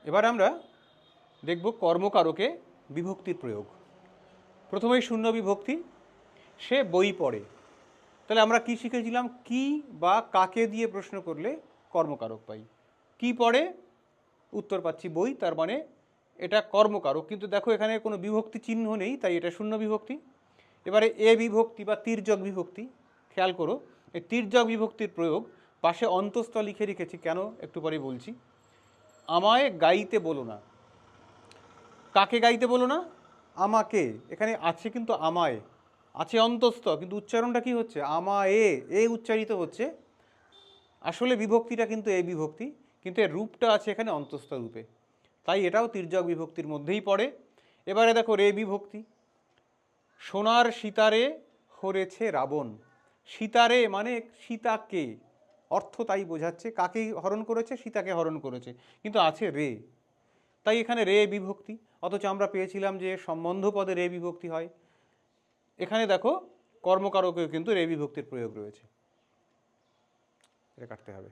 এবার আমরা দেখব কর্মকারকে বিভক্তির প্রয়োগ। প্রথমেই শূন্য বিভক্তি, সে বই পড়ে। তাহলে আমরা কি শিখেছিলাম? কি বা কাকে দিয়ে প্রশ্ন করলে কর্মকারক পাই। কি পড়ে? উত্তর পাচ্ছি বই, তার মানে এটা কর্মকারক। কিন্তু দেখো এখানে কোনো বিভক্তি চিহ্ন নেই, তাই এটা শূন্য বিভক্তি। এবারে এ বিভক্তি বা তির্যক বিভক্তি, খেয়াল করো এই তির্যক বিভক্তির প্রয়োগ পাশে অন্তস্থ লিখে রেখেছি কেন একটু পরে বলছি। আমায় গাইতে বলো না। কাকে গাইতে বলো না? আমাকে। এখানে আছে কিন্তু আমায়, আছে অন্তস্থ, কিন্তু উচ্চারণটা কি হচ্ছে? আমায়, এ উচ্চারিত হচ্ছে। আসলে বিভক্তিটা কিন্তু এই বিভক্তি, কিন্তু এর রূপটা আছে এখানে অন্তস্থ রূপে, তাই এটাও তির্যক বিভক্তির মধ্যেই পড়ে। এবারে দেখো রে বিভক্তি, সোনার সীতারে হরেছে রাবণ। সীতারে মানে সীতাকে, অর্থ তাই বোঝাচ্ছে। কাকে হরণ করেছে? সীতাকে হরণ করেছে, কিন্তু আছে রে, তাই এখানে রে বিভক্তি। অথচ আমরা পেয়েছিলাম যে সম্বন্ধ পদে রে বিভক্তি হয়। এখানে দেখো কর্মকারকেও কিন্তু রে বিভক্তির প্রয়োগ রয়েছে। এটা কাটতে হবে।